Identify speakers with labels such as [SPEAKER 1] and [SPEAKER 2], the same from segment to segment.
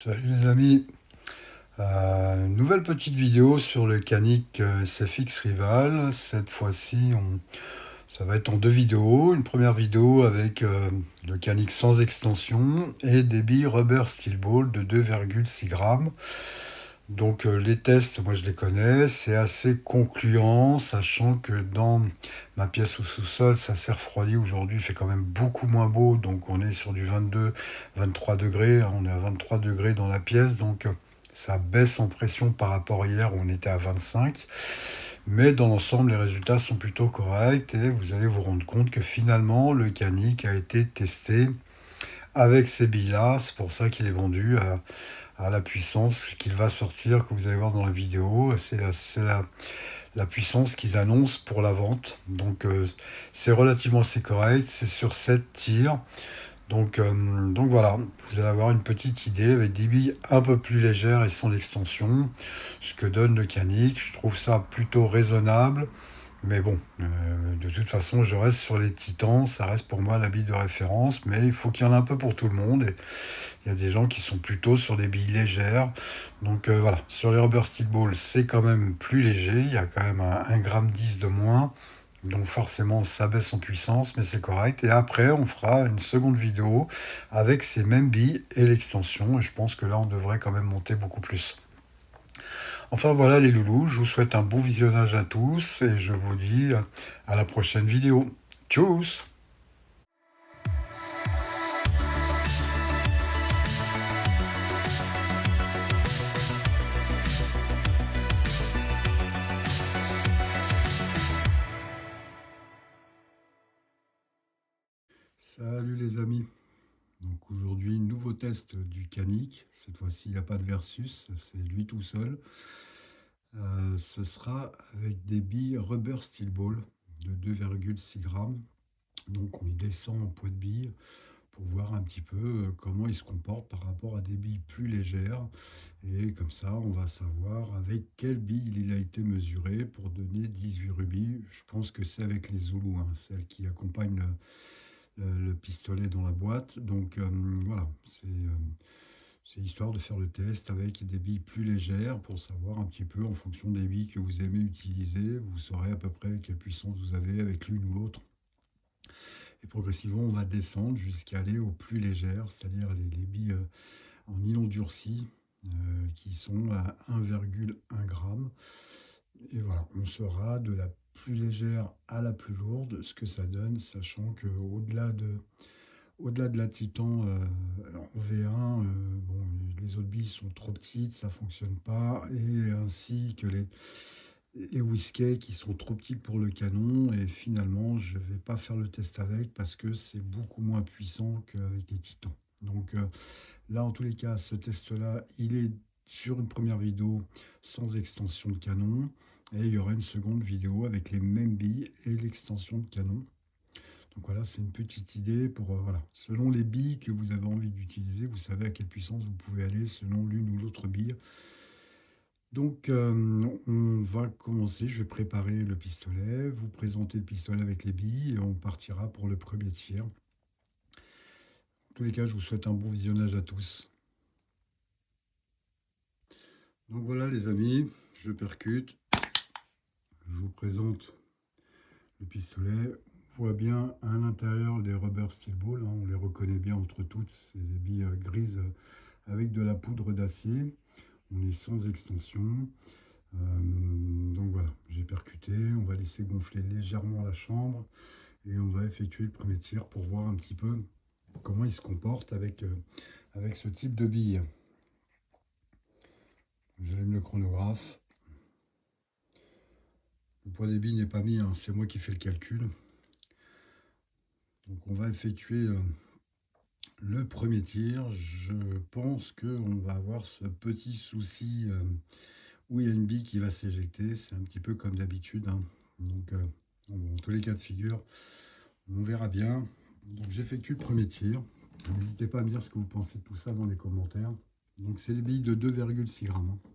[SPEAKER 1] Salut les amis. Nouvelle petite vidéo sur le Canik SFX Rival. Cette fois-ci, ça va être en deux vidéos. Une première vidéo avec le Canik sans extension et des billes Rubber Steel Ball de 2,6 grammes. Donc les tests, moi je les connais, c'est assez concluant, sachant que dans ma pièce au sous-sol, ça s'est refroidi aujourd'hui, il fait quand même beaucoup moins beau, donc on est sur du 22-23 degrés, hein, on est à 23 degrés dans la pièce, donc ça baisse en pression par rapport à hier où on était à 25. Mais dans l'ensemble, les résultats sont plutôt corrects et vous allez vous rendre compte que finalement, le Canik a été testé avec ces billes-là, c'est pour ça qu'il est vendu à la puissance qu'il va sortir, que vous allez voir dans la vidéo. C'est la puissance qu'ils annoncent pour la vente. Donc c'est relativement assez correct. C'est sur 7 tirs. Donc voilà, vous allez avoir une petite idée avec des billes un peu plus légères et sans l'extension. Ce que donne le Canik. Je trouve ça plutôt raisonnable. Mais bon, de toute façon, je reste sur les Titans, ça reste pour moi la bille de référence, mais il faut qu'il y en ait un peu pour tout le monde. Et il y a des gens qui sont plutôt sur des billes légères. Donc voilà, sur les Rubber Steel Ball, c'est quand même plus léger, il y a quand même un 1,10 g de moins. Donc forcément, ça baisse en puissance, mais c'est correct. Et après, on fera une seconde vidéo avec ces mêmes billes et l'extension. Et je pense que là, on devrait quand même monter beaucoup plus. Enfin voilà les loulous, je vous souhaite un bon visionnage à tous et je vous dis à la prochaine vidéo. Tchuss! Salut les amis. Donc aujourd'hui, nouveau test du Canik. Cette fois-ci, il n'y a pas de versus, c'est lui tout seul. Ce sera avec des billes Rubber Steel Ball de 2,6 grammes. Donc on descend en poids de billes pour voir un petit peu comment il se comporte par rapport à des billes plus légères. Et comme ça, on va savoir avec quelle bille il a été mesuré pour donner 18 rubis. Je pense que c'est avec les Zoulous, hein, celles qui accompagnent le pistolet dans la boîte. Donc voilà, c'est histoire de faire le test avec des billes plus légères pour savoir un petit peu en fonction des billes que vous aimez utiliser. Vous saurez à peu près quelle puissance vous avez avec l'une ou l'autre. Et progressivement, on va descendre jusqu'à aller aux plus légères, c'est-à-dire les billes en nylon durci qui sont à 1,1 g. Et voilà, on saura de la plus légère à la plus lourde ce que ça donne, sachant que au-delà de la Titan en V1, bon, les autres billes sont trop petites, ça fonctionne pas, et ainsi que les Whiskey qui sont trop petites pour le canon, et finalement je vais pas faire le test avec parce que c'est beaucoup moins puissant qu'avec les Titans. Donc là, en tous les cas, ce test-là, il est sur une première vidéo sans extension de canon. Et il y aura une seconde vidéo avec les mêmes billes et l'extension de canon. Donc voilà, c'est une petite idée pour, voilà, selon les billes que vous avez envie d'utiliser, vous savez à quelle puissance vous pouvez aller selon l'une ou l'autre bille. Donc on va commencer, je vais préparer le pistolet, vous présenter le pistolet avec les billes et on partira pour le premier tir. En tous les cas, je vous souhaite un bon visionnage à tous. Donc voilà les amis, je percute, je vous présente le pistolet. On voit bien à l'intérieur les Rubber Steel Ball, hein, on les reconnaît bien entre toutes, c'est des billes grises avec de la poudre d'acier. On est sans extension. Donc voilà, j'ai percuté, on va laisser gonfler légèrement la chambre et on va effectuer le premier tir pour voir un petit peu comment il se comporte avec ce type de billes. J'allume le chronographe. Le poids des billes n'est pas mis, hein, c'est moi qui fais le calcul. Donc on va effectuer le premier tir. Je pense qu'on va avoir ce petit souci où il y a une bille qui va s'éjecter. C'est un petit peu comme d'habitude, hein. Donc bon, en tous les cas de figure, on verra bien. Donc j'effectue le premier tir. N'hésitez pas à me dire ce que vous pensez de tout ça dans les commentaires. Donc c'est les billes de 2,6 grammes, hein.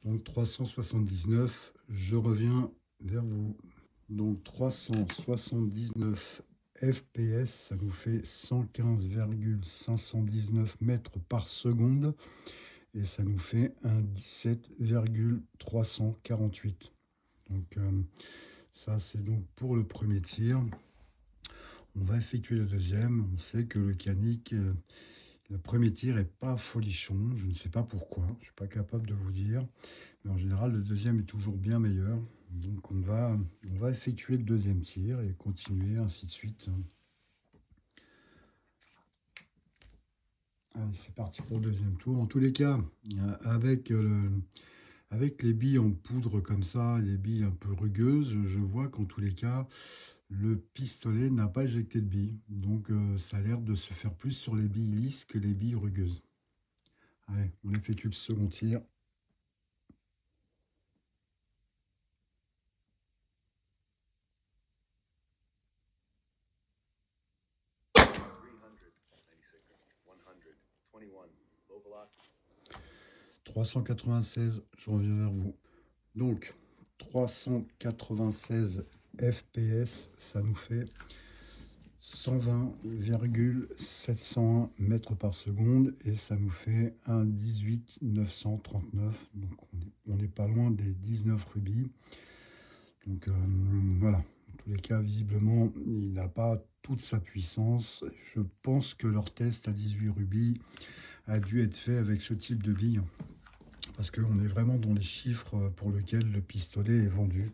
[SPEAKER 1] Donc 379, je reviens vers vous. Donc 379 FPS, ça nous fait 115,519 mètres par seconde et ça nous fait un 17,348. Donc ça c'est donc pour le premier tir. On va effectuer le deuxième. On sait que le Canik, le premier tir est pas folichon. Je ne sais pas pourquoi. Je ne suis pas capable de vous dire. Mais en général, le deuxième est toujours bien meilleur. Donc on va effectuer le deuxième tir et continuer ainsi de suite. Allez, c'est parti pour le deuxième tour. En tous les cas, avec les billes en poudre comme ça, les billes un peu rugueuses, je vois qu'en tous les cas, le pistolet n'a pas éjecté de billes. Donc ça a l'air de se faire plus sur les billes lisses que les billes rugueuses. Allez, on effectue le second tir. « 396, je reviens vers vous. » Donc, 396 FPS, ça nous fait 120,701 mètres par seconde et ça nous fait un 18,939. Donc, on n'est pas loin des 19 rubis. Donc, voilà. En tous les cas, visiblement, il n'a pas toute sa puissance. Je pense que leur test à 18 rubis a dû être fait avec ce type de bille, parce qu'on est vraiment dans les chiffres pour lesquels le pistolet est vendu.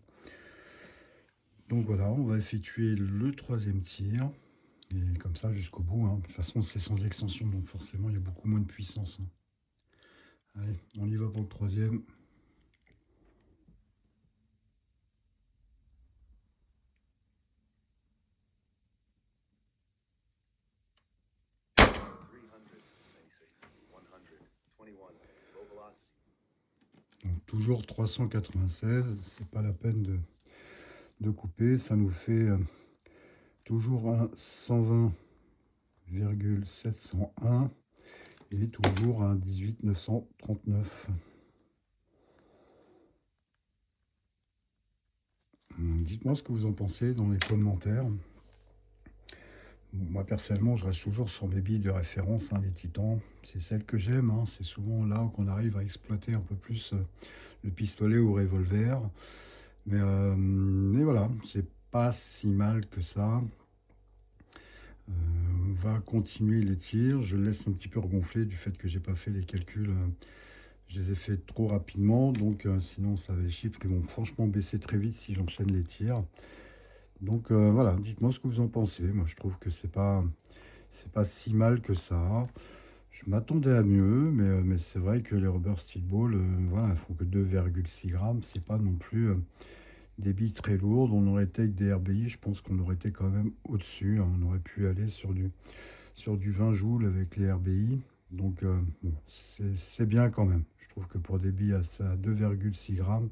[SPEAKER 1] Donc voilà, on va effectuer le troisième tir, et comme ça jusqu'au bout. De toute façon, c'est sans extension, donc forcément, il y a beaucoup moins de puissance. Allez, on y va pour le troisième. Donc, toujours 396, c'est pas la peine de couper, ça nous fait toujours un 120,701 et toujours un 18,939. Dites-moi ce que vous en pensez dans les commentaires. Moi personnellement, je reste toujours sur mes billes de référence, les Titans. C'est celles que j'aime. C'est souvent là qu'on arrive à exploiter un peu plus le pistolet ou revolver. Mais voilà, c'est pas si mal que ça. On va continuer les tirs. Je laisse un petit peu regonfler du fait que j'ai pas fait les calculs. Je les ai fait trop rapidement, donc sinon ça va les chiffres qui vont franchement baisser très vite si j'enchaîne les tirs. Donc voilà, dites-moi ce que vous en pensez. Moi je trouve que c'est pas si mal que ça. Je m'attendais à mieux, mais c'est vrai que les Rubber Steel Ball, voilà, ils font que 2,6 grammes. C'est pas non plus des billes très lourdes. On aurait été avec des RBI, je pense qu'on aurait été quand même au-dessus. On aurait pu aller sur du 20 joules avec les RBI. Donc bon, c'est bien quand même. Je trouve que pour des billes à 2,6 grammes,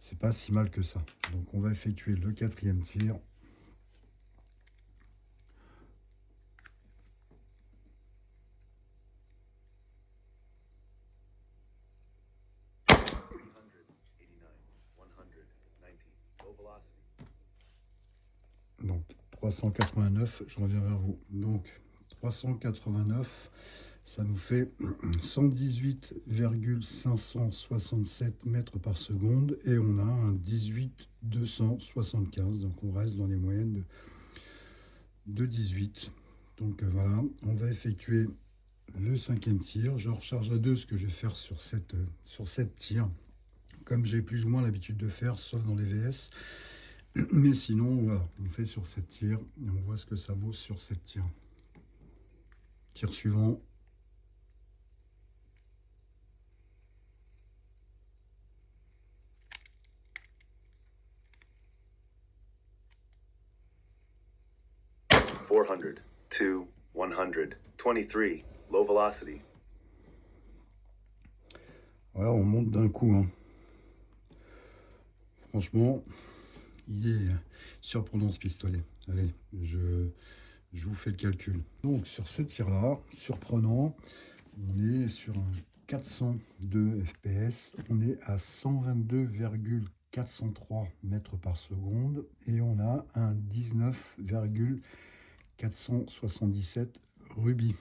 [SPEAKER 1] c'est pas si mal que ça. Donc on va effectuer le quatrième tir. Donc 389, je reviens vers vous. Donc 389, ça nous fait 118,567 mètres par seconde et on a un 18,275. Donc on reste dans les moyennes de 18. Donc voilà, on va effectuer le cinquième tir. Je recharge à 2 ce que je vais faire sur cette tir, comme j'ai plus ou moins l'habitude de faire, sauf dans les VS. Mais sinon, voilà, on fait sur 7 tirs et on voit ce que ça vaut sur 7 tirs. Tir suivant.
[SPEAKER 2] to 123, low velocity.
[SPEAKER 1] Voilà, on monte d'un coup. Franchement, il est surprenant ce pistolet. Allez, je je vous fais le calcul. Donc sur ce tir-là, surprenant, on est sur un 402 fps, on est à 122,403 mètres par seconde et on a un 19,477 rubis.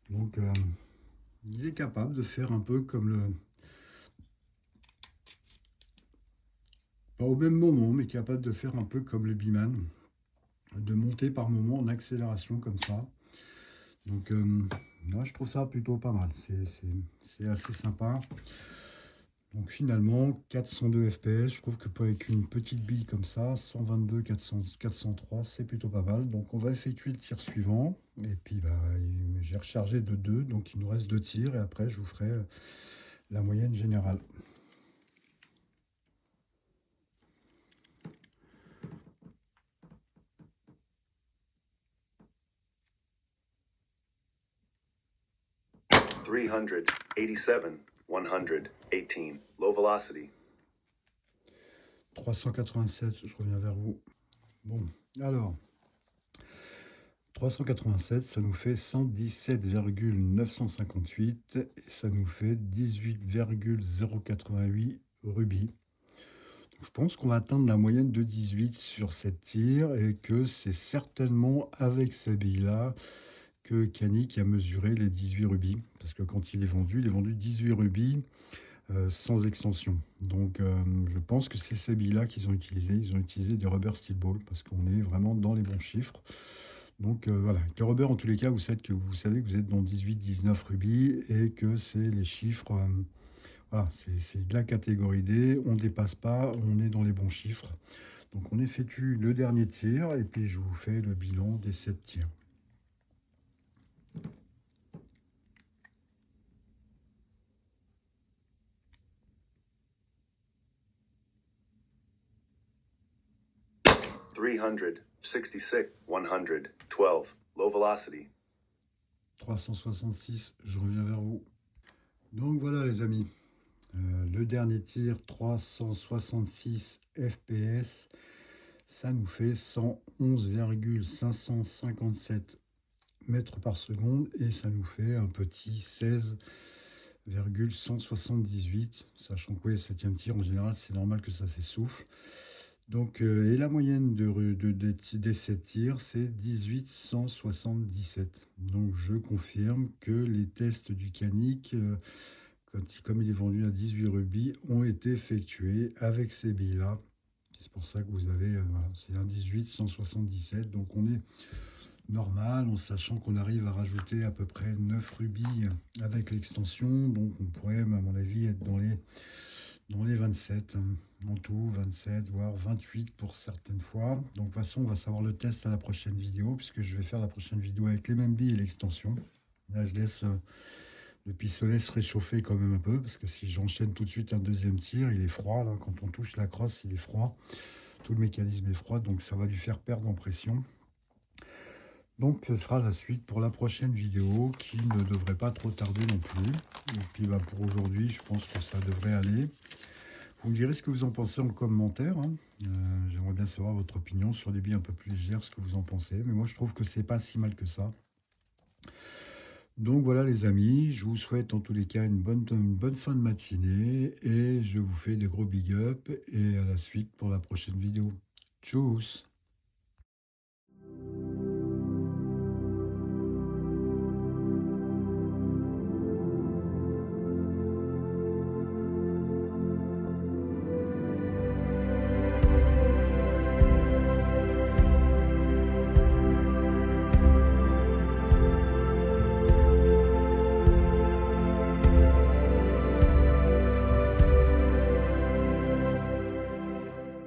[SPEAKER 1] Donc il est capable de faire un peu comme le... Pas au même moment, mais capable de faire un peu comme le Biman, de monter par moment en accélération comme ça. Donc moi je trouve ça plutôt pas mal, c'est assez sympa. Donc finalement 402 fps, je trouve que avec une petite bille comme ça, 122 403, c'est plutôt pas mal. Donc on va effectuer le tir suivant et puis bah, j'ai rechargé de 2, donc il nous reste 2 tirs et après je vous ferai la moyenne générale.
[SPEAKER 2] $387, 118, low velocity.
[SPEAKER 1] 387, je reviens vers vous. Bon, alors, 387, ça nous fait 117,958 et ça nous fait 18,088 rubis. Donc, je pense qu'on va atteindre la moyenne de 18 sur cette tir et que c'est certainement avec ces billes-là que Canik a mesuré les 18 rubis. Parce que quand il est vendu 18 rubis. Sans extension. Donc je pense que c'est ces billes-là qu'ils ont utilisé. Ils ont utilisé des rubber steel ball parce qu'on est vraiment dans les bons chiffres. Donc voilà, avec le rubber en tous les cas, vous savez que vous êtes dans 18-19 rubis et que c'est les chiffres, voilà, c'est de la catégorie D, on ne dépasse pas, on est dans les bons chiffres. Donc on effectue le dernier tir et puis je vous fais le bilan des 7 tirs.
[SPEAKER 2] $366, 112, low velocity.
[SPEAKER 1] 366, je reviens vers vous. Donc voilà les amis, le dernier tir, 366 fps, ça nous fait 111,557 mètres par seconde et ça nous fait un petit 16,178, sachant que oui, 7e tir en général c'est normal que ça s'essouffle. Donc et la moyenne des 7 tirs c'est 1877. Donc je confirme que les tests du Canik comme il est vendu à 18 rubis, ont été effectués avec ces billes-là. C'est pour ça que vous avez, voilà, c'est un 18 177, donc on est normal, en sachant qu'on arrive à rajouter à peu près 9 rubis avec l'extension, donc on pourrait, à mon avis, être dans les 27, en tout, 27, voire 28 pour certaines fois. Donc de toute façon, on va savoir le test à la prochaine vidéo, puisque je vais faire la prochaine vidéo avec les mêmes billes et l'extension. Là, je laisse... le pistolet se réchauffer quand même un peu, parce que si j'enchaîne tout de suite un deuxième tir, il est froid, là, quand on touche la crosse, il est froid. Tout le mécanisme est froid, donc ça va lui faire perdre en pression. Donc ce sera la suite pour la prochaine vidéo, qui ne devrait pas trop tarder non plus. Et puis bah, pour aujourd'hui, je pense que ça devrait aller. Vous me direz ce que vous en pensez en commentaire. Hein. J'aimerais bien savoir votre opinion sur des billes un peu plus légères, ce que vous en pensez. Mais moi, je trouve que c'est pas si mal que ça. Donc voilà les amis, je vous souhaite en tous les cas une bonne fin de matinée et je vous fais des gros big up et à la suite pour la prochaine vidéo. Tchuss!